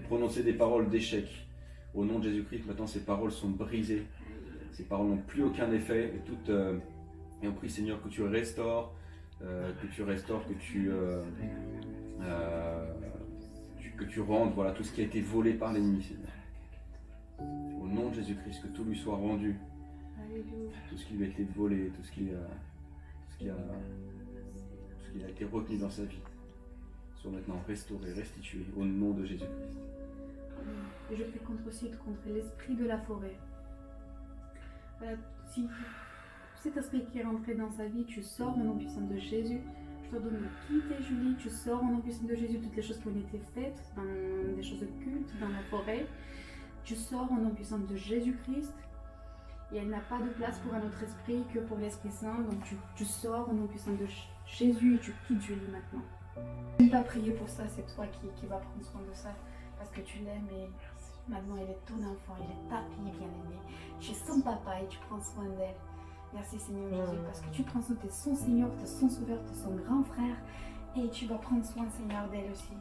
prononcé des paroles d'échec. Au nom de Jésus-Christ, maintenant ces paroles sont brisées, ces paroles n'ont plus aucun effet, et on prie Seigneur que tu restaures, que tu rendes voilà, tout ce qui a été volé par l'ennemi, Seigneur. Au nom de Jésus-Christ, que tout lui soit rendu. Alléluia. Tout ce qui lui a été volé, tout ce qui a été retenu dans sa vie, soit maintenant restauré, restitué, au nom de Jésus-Christ. Et je prie contre l'esprit de la forêt. Voilà, si cet esprit qui est rentré dans sa vie, tu sors au nom puissant de Jésus. Je te donne de quitter Julie, tu sors au nom puissant de Jésus toutes les choses qui ont été faites, dans des choses occultes, dans la forêt. Tu sors au nom puissant de Jésus-Christ. Et elle n'a pas de place pour un autre esprit que pour l'Esprit Saint. Donc tu sors au nom puissant de Jésus et tu quittes Julie maintenant. Je ne vais pas prier pour ça, c'est toi qui vas prendre soin de ça. Parce que tu l'aimes et maintenant elle est ton enfant, elle est ta fille bien-aimée. Tu es son papa et tu prends soin d'elle. Merci Seigneur Jésus parce que tu prends soin de son Seigneur, de son Sauveur, de son grand frère. Et tu vas prendre soin Seigneur d'elle aussi.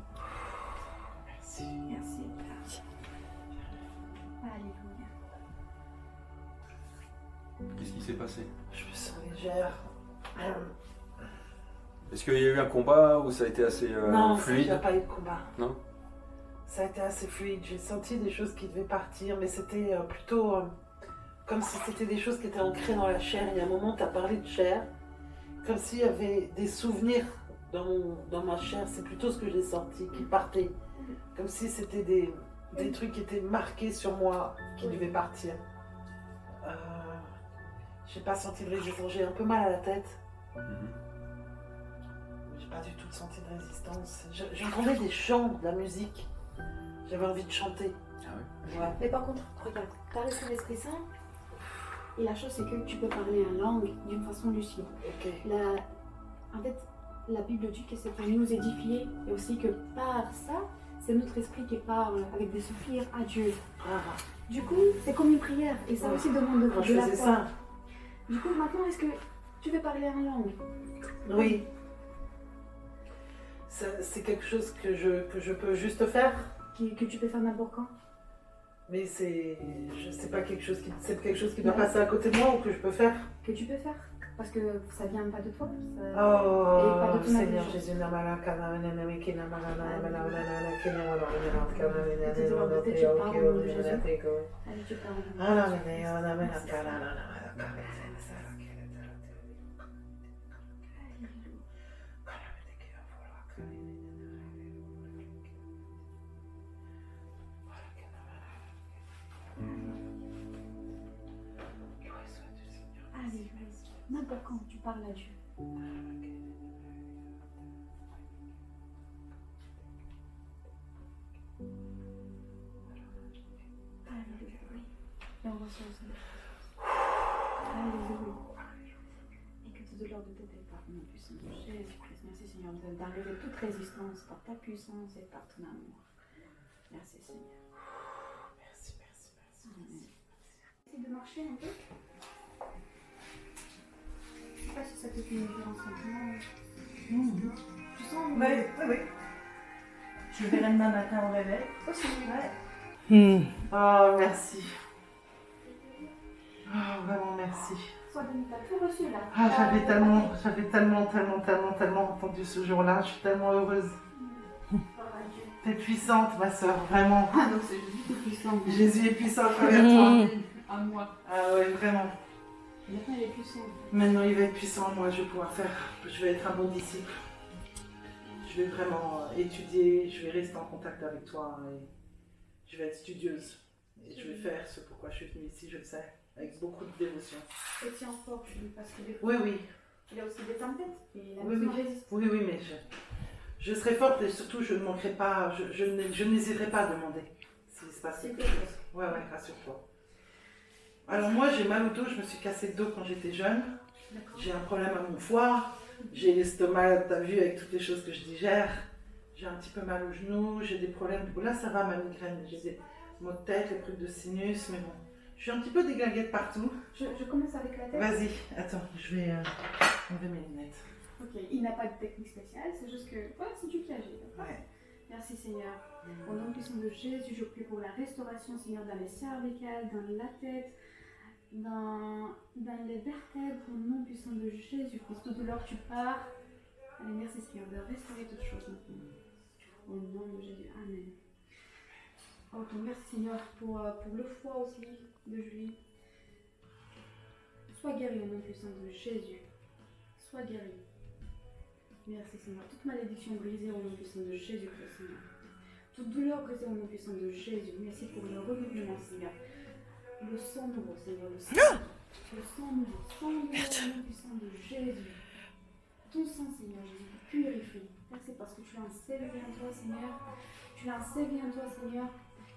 Merci. Merci Père. Alléluia. Qu'est-ce qui s'est passé? Je me sens légère. Est-ce qu'il y a eu un combat ou ça a été assez Non, fluide? il n'y a pas eu de combat. Non? Ça a été assez fluide. J'ai senti des choses qui devaient partir, mais c'était plutôt comme si c'était des choses qui étaient ancrées dans la chair. Il y a un moment, tu as parlé de chair, comme s'il y avait des souvenirs dans ma chair. C'est plutôt ce que j'ai senti, qui partaient. Comme si c'était des trucs qui étaient marqués sur moi, qui devaient partir. J'ai pas senti de résistance. J'ai un peu mal à la tête. J'ai pas du tout senti de résistance. J'entendais des chants, de la musique. J'avais envie de chanter. Ah ouais? Mais par contre, regarde, tu as reçu l'Esprit Saint. Et la chose, c'est que tu peux parler en langue d'une façon lucide. Ok. En fait, la Bible dit que c'est pour nous édifier et aussi que par ça, c'est notre esprit qui parle avec des soupirs à Dieu. Ah, Du coup, c'est comme une prière et ça aussi demande quand de je la faisais foi. ça. Du coup, maintenant, est-ce que tu veux parler en langue? Oui. C'est quelque chose que je peux juste faire. Que tu peux faire n'importe quand? Mais c'est pas quelque chose qui doit passer à côté de moi ou que je peux faire. Que tu peux faire? Parce que ça vient pas de toi. Et Oh, pas de ton Seigneur intelligence. Jésus, Allez, tu parles. Allez, vas-y. N'importe quand tu parles à Dieu. Alléluia, oui. Et on reçoit aussi des choses. Alléluia. Et que toute douleur de tête est par mon puissant de Jésus-Christ. Merci Seigneur d'enlever toute résistance par ta puissance et par ton amour. Merci Seigneur. Merci. Amen. Essaye de marcher un peu. Je sais pas si ça te fait une différence maintenant. Tu sens Oui. Je verrai demain matin au réveil. aussi. Oh, merci. Oh, vraiment merci. Soit Denis, t'as tout reçu là. Ah, j'avais tellement entendu ce jour-là. Je suis tellement heureuse. T'es puissante, ma soeur, vraiment. Ah donc c'est Jésus qui est puissant. Jésus est puissant à travers toi. À moi. Ah ouais, vraiment. Maintenant il est puissant. Maintenant, il va être puissant en moi. Je vais pouvoir faire. Je vais être un bon disciple. Je vais vraiment étudier. Je vais rester en contact avec toi. Et je vais être studieuse. Et je vais faire ce pourquoi je suis venue ici, je le sais. Avec beaucoup de dévotion. Et tiens fort, parce que des fois, Oui. il y a aussi des tempêtes. Et la Oui, maison oui. résiste. Oui, mais je serai forte et surtout je ne manquerai pas, je n'hésiterai pas à demander s'il se passe quelque chose. Ouais, rassure-toi. Alors moi j'ai mal au dos, je me suis cassé le dos quand j'étais jeune. D'accord. J'ai un problème à mon foie, j'ai l'estomac, t'as vu, avec toutes les choses que je digère. J'ai un petit peu mal au genou, j'ai des problèmes. Là ça va ma migraine, j'ai des maux de tête, les trucs de sinus, mais bon. Je suis un petit peu déglinguée de partout. Je commence avec la tête. Vas-y, attends, je vais enlever mes lunettes. Ok, il n'a pas de technique spéciale, c'est juste que voilà, c'est Dieu qui agit. Ouais. Merci Seigneur. Au nom puissant de Jésus, je prie pour la restauration, Seigneur, dans les cervicales, dans la tête, dans les vertèbres. Au nom puissant de Jésus-Christ, toute douleur tu pars. Allez, merci Seigneur de restaurer toutes choses maintenant. Au nom de Jésus, Amen. Ok, merci Seigneur pour le foie aussi de Julie. Sois guéri au nom puissant de Jésus. Sois guéri. Merci Seigneur. Toute malédiction brisée au nom puissant de Jésus-Christ, Seigneur. Toute douleur brisée au nom puissant de Jésus. Merci pour le renouvellement, Seigneur. Le sang nouveau, Seigneur. Le sang nouveau. Sang nouveau au nom puissant de Jésus. Ton sang, Seigneur Jésus, purifie. Merci parce que tu as un séville en toi, Seigneur. Tu as un séville en toi, Seigneur.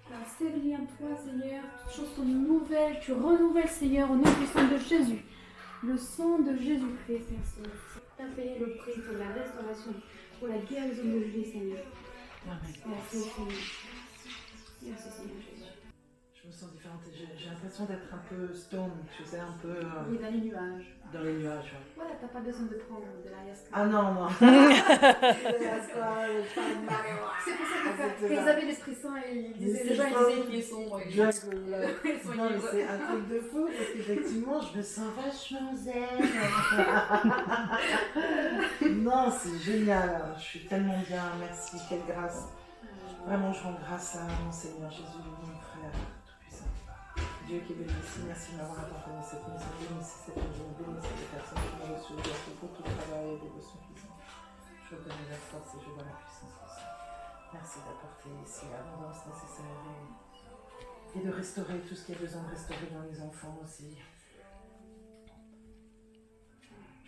Tu as un séville en toi, Seigneur. Toutes choses sont nouvelles. Tu renouvelles, Seigneur, au nom puissant de Jésus. Le sang de Jésus-Christ, Seigneur. Tu as payé le prix pour la restauration, pour la guérison de Julie, Seigneur. Merci, Seigneur. Merci, Seigneur Jésus. Je me sens différente. J'ai l'impression d'être un peu stone, tu sais, un peu Il est dans les nuages. dans les nuages. Ouais. Voilà, t'as pas besoin de prendre de l'ayahuasca. Ah non. C'est pour ça que quand ils avaient l'Esprit Saint, ils disaient, les gens ils disaient qu'ils sont Non, mais libres. c'est un truc de fou parce qu'effectivement, je me sens vachement zen. Non, c'est génial. Je suis tellement bien. Merci. Quelle grâce. Vraiment, je rends grâce à mon Seigneur Jésus, mon frère tout-puissant. Dieu qui est béni ici, merci de m'avoir apporté cette maison. Bénissez cette maison, bénissez les personnes qui m'ont reçu aujourd'hui pour tout le travail et dévotion qu'ils ont. Je reconnais la force et je vois la puissance du Seigneur. Merci d'apporter ici l'abondance nécessaire et de restaurer tout ce qui a besoin de restaurer dans les enfants aussi.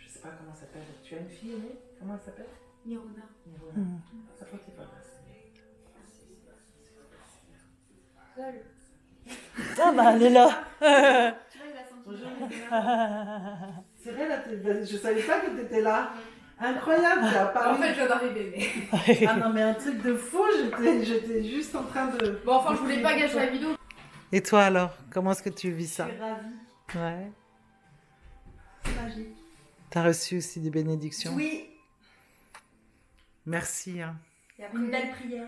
Je sais pas comment elle s'appelle. Tu as une fille aînée? Comment elle s'appelle? Nirona. Nirona. Ça porte pas grâce. Seule. Ah bah elle est là. Tu vois, il a senti. C'est vrai, là, je savais pas que tu étais là. Incroyable, tu as En parlé. fait, je viens d'arriver, mais... Ah non, mais un truc de fou, j'étais juste en train de... Bon, enfin, je voulais pas gâcher la vidéo. Et toi alors, comment est-ce que tu vis Je ça? suis ravie. Ouais. C'est magique. T'as reçu aussi des bénédictions? Oui. Merci. Hein. Il y a une belle prière.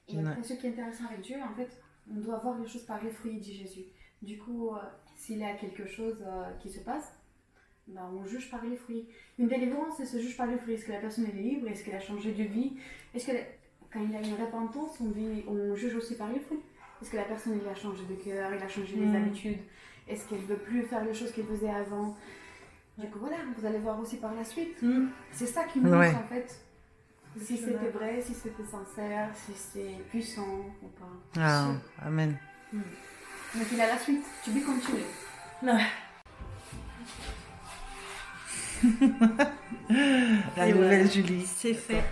Et Ouais. après, ce qui est intéressant avec Dieu, en fait, on doit voir les choses par les fruits, dit Jésus. Du coup, s'il y a quelque chose qui se passe, ben, on juge par les fruits. Une délivrance, elle se juge par les fruits. Est-ce que la personne elle est libre? Est-ce qu'elle a changé de vie? Est-ce que quand il y a une repentance, on juge aussi par les fruits? Est-ce que la personne elle a changé de cœur? Elle a changé les habitudes? Est-ce qu'elle ne veut plus faire les choses qu'elle faisait avant? Du coup, voilà, vous allez voir aussi par la suite. C'est ça qui montre Ouais. en fait. Si c'était vrai, si c'était sincère, si c'est puissant ou pas. Ah, amen. Donc il a la suite, tu vis comme tu es. La Et nouvelle voilà. Julie. C'est fait.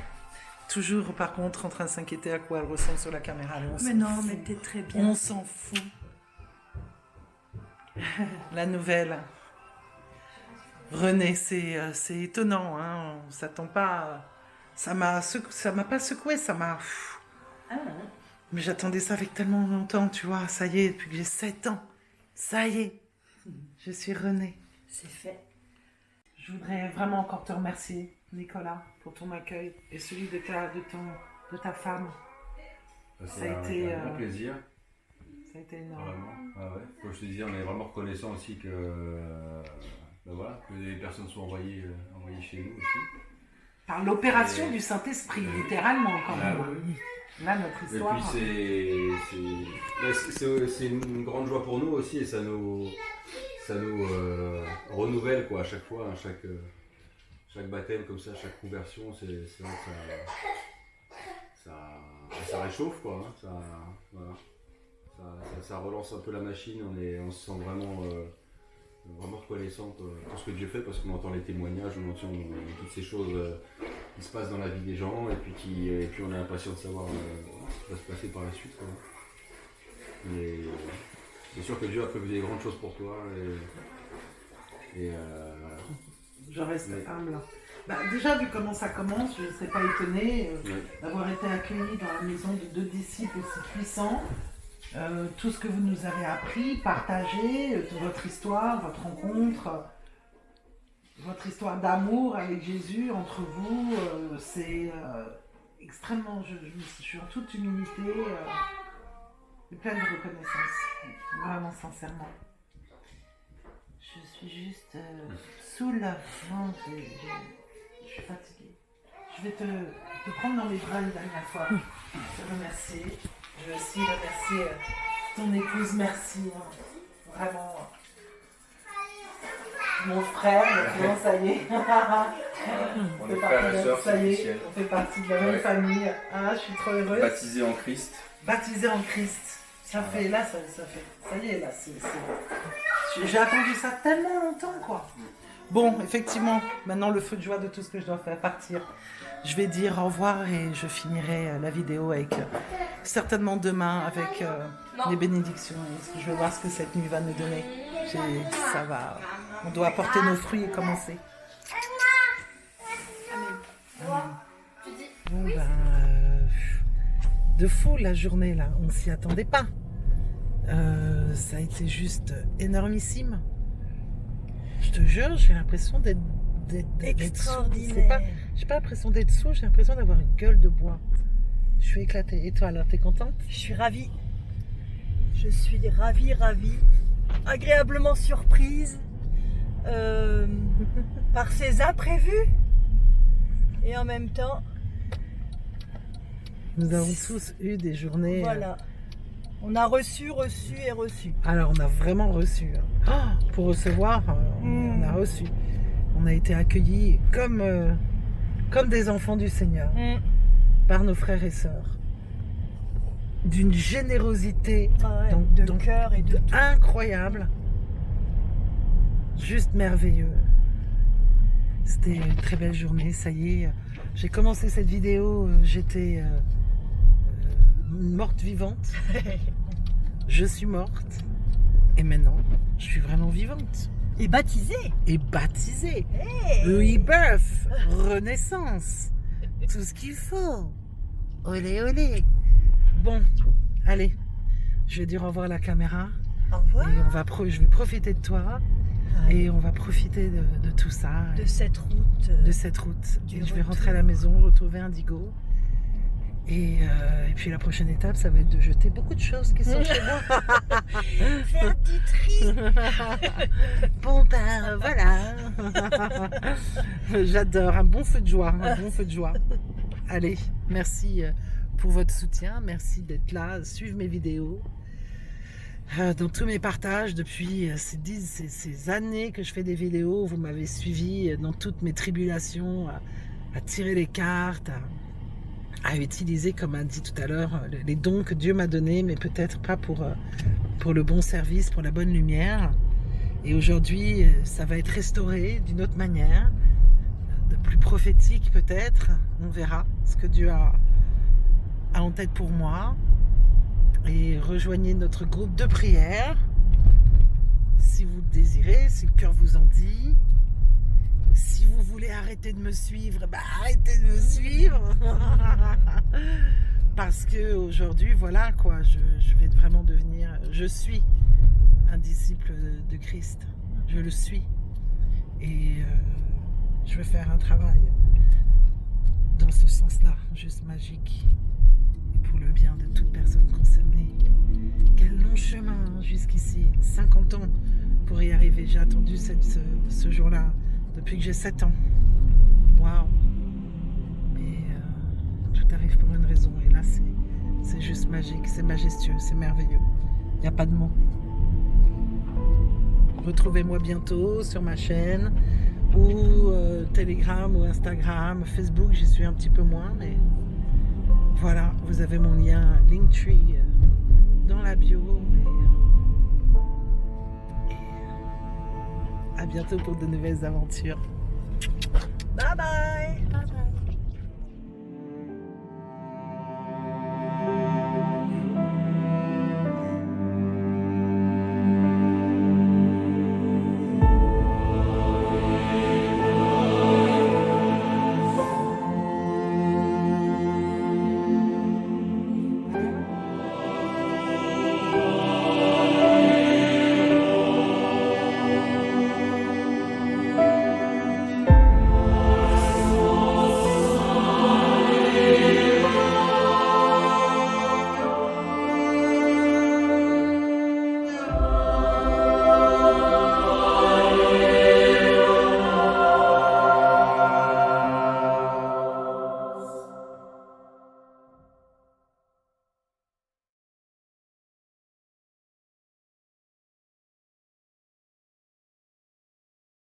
Toujours par contre en train de s'inquiéter à quoi elle ressemble sur la caméra. Mais on Mais s'en non, fout. mais t'es très bien. On s'en fout. La nouvelle. René, c'est étonnant. Hein. On s'attend pas. Ça m'a pas secoué. Ça m'a. Ah, Mais j'attendais ça avec tellement longtemps, tu vois. Ça y est, depuis que j'ai 7 ans. Ça y est. Je suis René. c'est fait. Je voudrais vraiment encore te remercier, Nicolas, pour ton accueil et celui de ta femme. Ça a été, un grand plaisir, Ça a été énorme. vraiment. Ah ouais. Comme je te disais, on est vraiment reconnaissant aussi que, ben voilà, que les personnes soient envoyées chez nous aussi. Par l'opération Et- du Saint-Esprit, littéralement, quand Ah même. oui. Là, notre Et histoire. puis c'est une grande joie pour nous aussi et ça nous renouvelle quoi à chaque fois, hein, chaque baptême comme ça, chaque conversion, c'est vrai que ça réchauffe quoi, hein, voilà. Ça relance un peu la machine, on se sent vraiment reconnaissant pour ce que Dieu fait parce qu'on entend les témoignages, on entend toutes ces choses qui se passent dans la vie des gens et puis on est impatient de savoir ce qui va se passer par la suite. Quoi. Mais c'est sûr que Dieu a prévu des grandes choses pour toi et voilà. Je reste Mais- humble. Bah, déjà, vu comment ça commence, je ne serais pas étonnée Ouais. d'avoir été accueillie dans la maison de 2 disciples aussi puissants. Tout ce que vous nous avez appris, partagé, votre histoire, votre rencontre, votre histoire d'amour avec Jésus entre vous, c'est extrêmement. Je suis en toute humilité et pleine de reconnaissance, vraiment sincèrement. Je suis juste saoule. Non, je suis fatiguée. Je vais te prendre dans les bras une dernière fois. Te remercier. Je veux aussi remercier ton épouse, merci. Hein. Vraiment. Mon frère, maintenant, ça y est. On fait est partie frères et de- sœurs, ça c'est y est, officiel. on fait partie de la même Ouais. famille. Ah, je suis trop heureuse. Baptisés en Christ. Baptisé en Christ. Ça fait, là, ça fait. Ça y est, là, j'ai attendu ça tellement longtemps, quoi. Bon, effectivement, maintenant le feu de joie de tout ce que je dois faire partir. Je vais dire au revoir et je finirai la vidéo avec certainement demain avec les bénédictions. Et je vais voir ce que cette nuit va nous donner. Ça va. On doit apporter nos fruits et commencer. Bon, ben, de fou la journée là, on s'y attendait pas. Ça a été juste énormissime. Je te jure, j'ai l'impression d'être Extraordinaire. j'ai pas l'impression d'être sous, j'ai l'impression d'avoir une gueule de bois. Je suis éclatée. Et toi alors, t'es contente? Je suis ravie. Je suis ravie. Agréablement surprise par ces imprévus. Et en même temps, Nous avons tous eu des journées. voilà. On a reçu. Alors, on a vraiment reçu. Hein. Oh, pour recevoir, on a reçu. On a été accueillis comme des enfants du Seigneur par nos frères et sœurs. D'une générosité Ah ouais, Donc- de donc- cœur et de tout. incroyable. Juste merveilleux. C'était une très belle journée, ça y est. J'ai commencé cette vidéo, j'étais morte vivante. Je suis morte. Et maintenant, je suis vraiment vivante. Et baptisé. et baptisé. Hey. Rebirth, renaissance, tout ce qu'il faut. Olé, olé. Bon, allez, je vais dire au revoir à la caméra. Au revoir. Et je vais profiter de toi et on va profiter de tout ça. De cette route. De cette route. Du Et je vais retour. rentrer à la maison, retrouver Indigo. Et puis la prochaine étape, ça va être de jeter beaucoup de choses qui sont chez moi. Faire du tri. Bon ben voilà. J'adore, un bon feu de joie, un bon feu de joie. Allez, merci pour votre soutien, merci d'être là, suivre mes vidéos. Dans tous mes partages depuis ces années que je fais des vidéos, vous m'avez suivi dans toutes mes tribulations, à tirer les cartes, à utiliser, comme a dit tout à l'heure, les dons que Dieu m'a donnés, mais peut-être pas pour le bon service, pour la bonne lumière. Et aujourd'hui, ça va être restauré d'une autre manière, de plus prophétique peut-être. On verra ce que Dieu a en tête pour moi. Et rejoignez notre groupe de prière si vous le désirez, si le cœur vous en dit. Si vous voulez arrêter de me suivre, bah arrêtez de me suivre. Parce que aujourd'hui, voilà quoi, je vais vraiment devenir, je suis un disciple de Christ. Je le suis. Et je veux faire un travail dans ce sens-là, juste magique. Et pour le bien de toute personne concernée. Quel long chemin jusqu'ici, 50 ans pour y arriver. J'ai attendu ce jour-là depuis que j'ai 7 ans. Waouh! Mais tout arrive pour une raison. Et là, c'est juste magique, c'est majestueux, c'est merveilleux. Il n'y a pas de mots. Retrouvez-moi bientôt sur ma chaîne ou Telegram ou Instagram, Facebook, j'y suis un petit peu moins, mais voilà, vous avez mon lien Linktree dans la bio. Et à bientôt pour de nouvelles aventures. Bye bye. Bye bye.